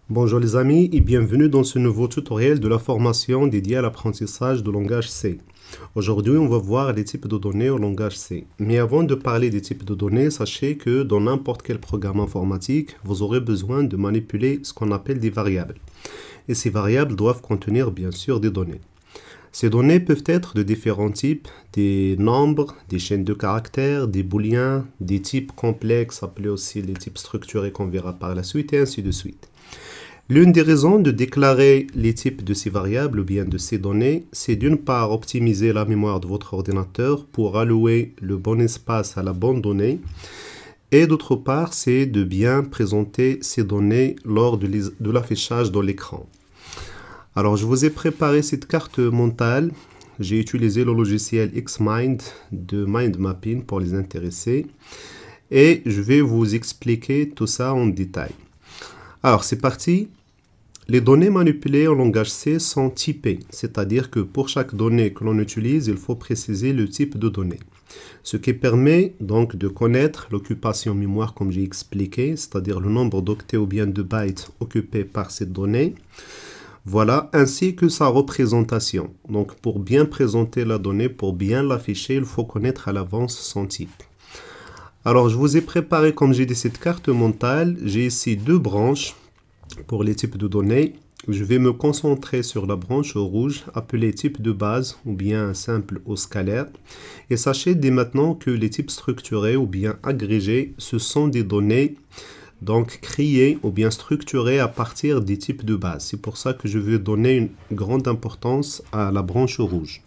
Bonjour les amis et bienvenue dans ce nouveau tutoriel de la formation dédiée à l'apprentissage du langage C. Aujourd'hui, on va voir les types de données au langage C. Mais avant de parler des types de données, sachez que dans n'importe quel programme informatique, vous aurez besoin de manipuler ce qu'on appelle des variables. Et ces variables doivent contenir bien sûr des données. Ces données peuvent être de différents types, des nombres, des chaînes de caractères, des booléens, des types complexes appelés aussi les types structurés qu'on verra par la suite et ainsi de suite. L'une des raisons de déclarer les types de ces variables ou bien de ces données, c'est d'une part optimiser la mémoire de votre ordinateur pour allouer le bon espace à la bonne donnée et d'autre part, c'est de bien présenter ces données lors de l'affichage dans l'écran. Alors, je vous ai préparé cette carte mentale. J'ai utilisé le logiciel Xmind de Mind Mapping pour les intéressés et je vais vous expliquer tout ça en détail. Alors, c'est parti. Les données manipulées en langage C sont typées, c'est-à-dire que pour chaque donnée que l'on utilise, il faut préciser le type de donnée. Ce qui permet donc de connaître l'occupation mémoire comme j'ai expliqué, c'est-à-dire le nombre d'octets ou bien de bytes occupés par cette donnée. Voilà, ainsi que sa représentation. Donc, pour bien présenter la donnée, pour bien l'afficher, il faut connaître à l'avance son type. Alors, je vous ai préparé, comme j'ai dit, cette carte mentale. J'ai ici deux branches pour les types de données. Je vais me concentrer sur la branche rouge, appelée type de base, ou bien simple ou scalaire. Et sachez dès maintenant que les types structurés ou bien agrégés, ce sont des données donc créées ou bien structurées à partir des types de base. C'est pour ça que je veux donner une grande importance à la branche rouge.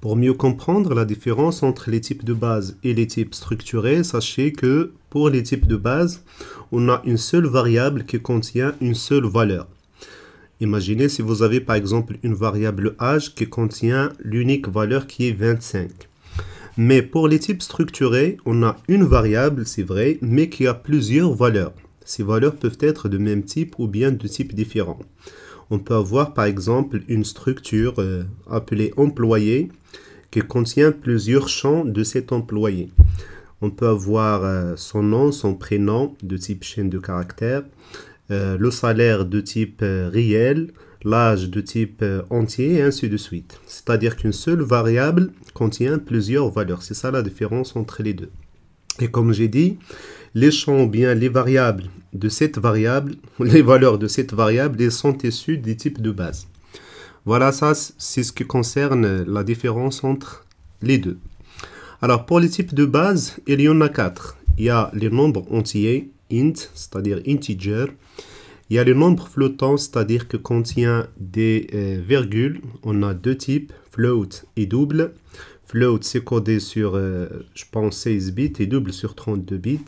Pour mieux comprendre la différence entre les types de base et les types structurés, sachez que pour les types de base, on a une seule variable qui contient une seule valeur. Imaginez si vous avez par exemple une variable âge qui contient l'unique valeur qui est 25. Mais pour les types structurés, on a une variable, c'est vrai, mais qui a plusieurs valeurs. Ces valeurs peuvent être de même type ou bien de types différents. On peut avoir par exemple une structure appelée employé qui contient plusieurs champs de cet employé. On peut avoir son nom, son prénom de type chaîne de caractères, le salaire de type réel, l'âge de type entier et ainsi de suite. C'est-à-dire qu'une seule variable contient plusieurs valeurs. C'est ça la différence entre les deux. Et comme j'ai dit, les champs ou bien les variables de cette variable, les valeurs de cette variable, elles sont issues des types de base. Voilà, ça c'est ce qui concerne la différence entre les deux. Alors pour les types de base, il y en a quatre. Il y a les nombres entiers, int, c'est-à-dire integer. Il y a les nombres flottants, c'est-à-dire que contient des virgules. On a deux types, float et double. Float, c'est codé sur, je pense, 16 bits et double sur 32 bits.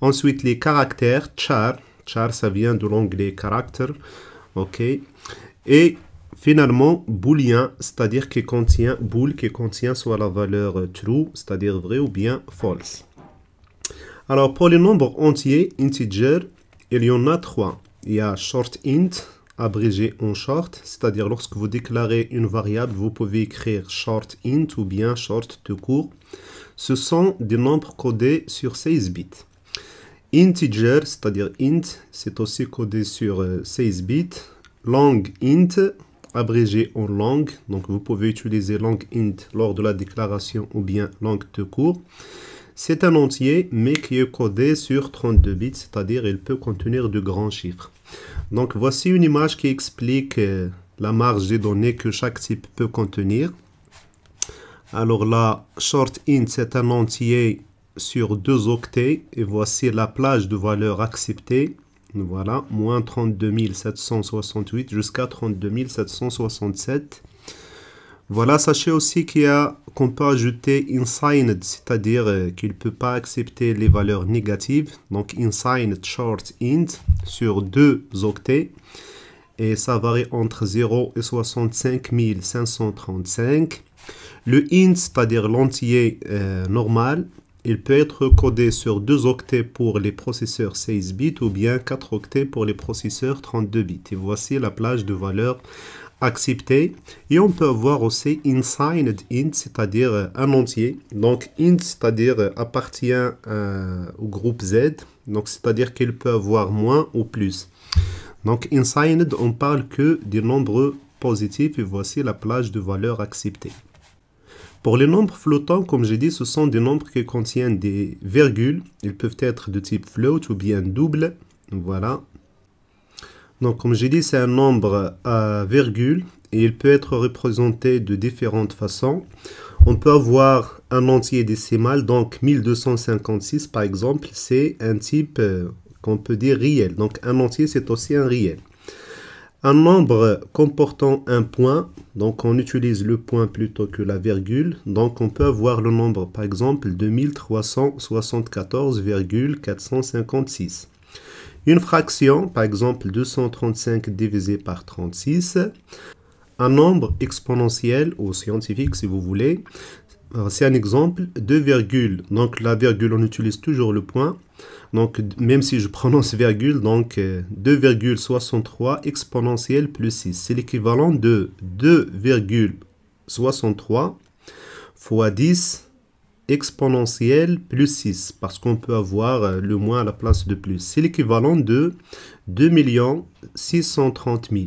Ensuite, les caractères, char. Char, ça vient de l'anglais character. OK. Et finalement, boolean, c'est-à-dire qui contient bool, qui contient soit la valeur true, c'est-à-dire vrai, ou bien false. Alors, pour les nombres entiers, integer, il y en a trois. Il y a short int, abrégé en short, c'est-à-dire lorsque vous déclarez une variable, vous pouvez écrire short int ou bien short tout court. Ce sont des nombres codés sur 16 bits. Integer, c'est-à-dire int, c'est aussi codé sur 16 bits. Long int, abrégé en long, donc vous pouvez utiliser long int lors de la déclaration ou bien long tout court. C'est un entier, mais qui est codé sur 32 bits, c'est-à-dire il peut contenir de grands chiffres. Donc voici une image qui explique la marge des données que chaque type peut contenir. Alors là, short int, c'est un entier sur 2 octets, et voici la plage de valeurs acceptées. Voilà, moins 32 768 jusqu'à 32 767. Voilà, sachez aussi qu'on peut ajouter unsigned, c'est-à-dire qu'il ne peut pas accepter les valeurs négatives. Donc unsigned short int sur 2 octets. Et ça varie entre 0 et 65 535. Le int, c'est-à-dire l'entier normal, il peut être codé sur 2 octets pour les processeurs 16 bits ou bien 4 octets pour les processeurs 32 bits. Et voici la plage de valeurs acceptées. Et on peut avoir aussi unsigned int, c'est-à-dire un entier. Donc int, c'est-à-dire appartient au groupe Z. Donc c'est-à-dire qu'il peut avoir moins ou plus. Donc, unsigned, on parle que des nombres positifs et voici la plage de valeurs acceptées. Pour les nombres flottants, comme j'ai dit, ce sont des nombres qui contiennent des virgules. Ils peuvent être de type float ou bien double. Voilà. Donc, comme j'ai dit, c'est un nombre à virgule et il peut être représenté de différentes façons. On peut avoir un entier décimal, donc 1256 par exemple, c'est un type qu'on peut dire réel. Donc, un entier, c'est aussi un réel. Un nombre comportant un point, donc on utilise le point plutôt que la virgule. Donc, on peut avoir le nombre, par exemple, 2374,456. Une fraction, par exemple 235 divisé par 36. Un nombre exponentiel ou scientifique si vous voulez. C'est un exemple, 2 virgules. Donc la virgule, on utilise toujours le point. Donc même si je prononce virgule, donc 2,63 exponentiel plus 6. C'est l'équivalent de 2,63 fois 10 exponentielle plus 6, parce qu'on peut avoir le moins à la place de plus. C'est l'équivalent de 2 630 000.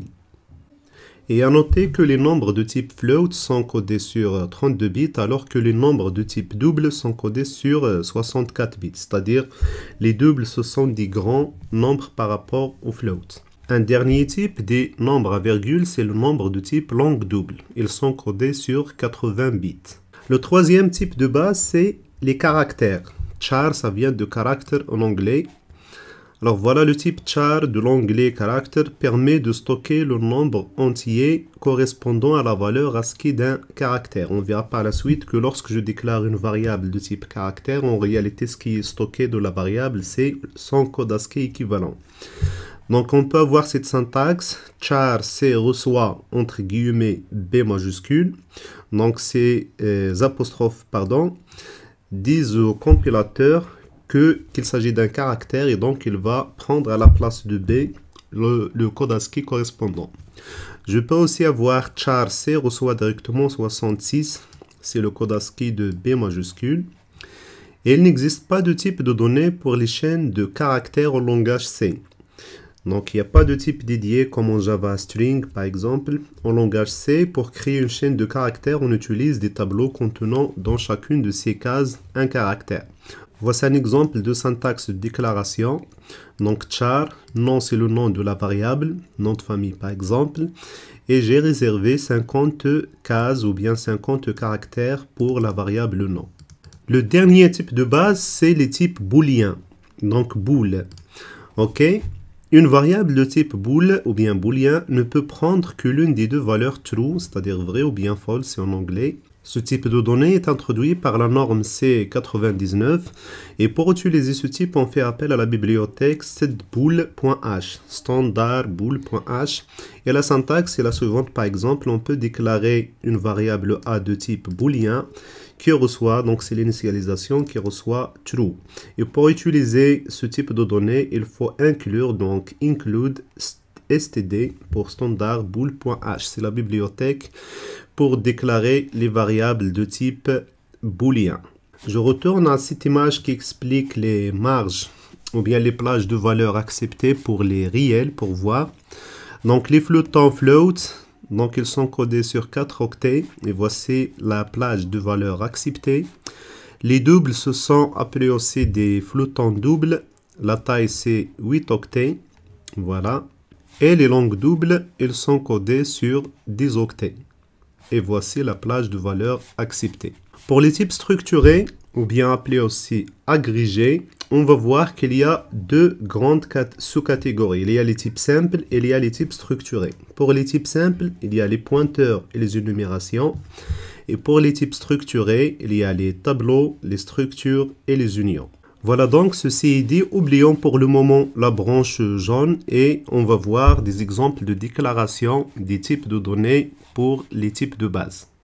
Et à noter que les nombres de type float sont codés sur 32 bits, alors que les nombres de type double sont codés sur 64 bits. C'est-à-dire, les doubles, ce sont des grands nombres par rapport au float. Un dernier type des nombres à virgule, c'est le nombre de type long double. Ils sont codés sur 80 bits. Le troisième type de base, c'est les caractères. Char, ça vient de caractère en anglais. Alors voilà, le type char de l'anglais caractère permet de stocker le nombre entier correspondant à la valeur ASCII d'un caractère. On verra par la suite que lorsque je déclare une variable de type caractère, en réalité, ce qui est stocké de la variable, c'est son code ASCII équivalent. Donc on peut avoir cette syntaxe, char C reçoit entre guillemets B majuscule. Donc ces apostrophes disent au compilateur qu'il s'agit d'un caractère et donc il va prendre à la place de B le code ASCII correspondant. Je peux aussi avoir char C reçoit directement 66, c'est le code ASCII de B majuscule. Et il n'existe pas de type de données pour les chaînes de caractères au langage C. Donc, il n'y a pas de type dédié comme en Java String, par exemple. En langage C, pour créer une chaîne de caractères, on utilise des tableaux contenant dans chacune de ces cases un caractère. Voici un exemple de syntaxe de déclaration. Donc, char, nom, c'est le nom de la variable, nom de famille, par exemple. Et j'ai réservé 50 cases ou bien 50 caractères pour la variable nom. Le dernier type de base, c'est les types booléens. Donc, bool. OK? Une variable de type bool ou bien booléen ne peut prendre que l'une des deux valeurs true, c'est-à-dire vrai ou bien false en anglais. Ce type de données est introduit par la norme C99 et pour utiliser ce type, on fait appel à la bibliothèque setbool.h, standardbool.h. Et la syntaxe est la suivante. Par exemple, on peut déclarer une variable A de type booléen qui reçoit, donc c'est l'initialisation qui reçoit true. Et pour utiliser ce type de données, il faut inclure, donc include std pour standardbool.h. C'est la bibliothèque pour déclarer les variables de type booléen. Je retourne à cette image qui explique les marges ou bien les plages de valeurs acceptées pour les réels pour voir. Donc les flottants float, donc ils sont codés sur 4 octets et voici la plage de valeurs acceptées. Les doubles, ce sont appelés aussi des flottants doubles. La taille c'est 8 octets. Voilà. Et les longues doubles, ils sont codés sur 10 octets. Et voici la plage de valeurs acceptées. Pour les types structurés, ou bien appelés aussi agrégés, on va voir qu'il y a deux grandes sous-catégories. Il y a les types simples et il y a les types structurés. Pour les types simples, il y a les pointeurs et les énumérations. Et pour les types structurés, il y a les tableaux, les structures et les unions. Voilà donc ceci est dit. Oublions pour le moment la branche jaune et on va voir des exemples de déclaration des types de données pour les types de base.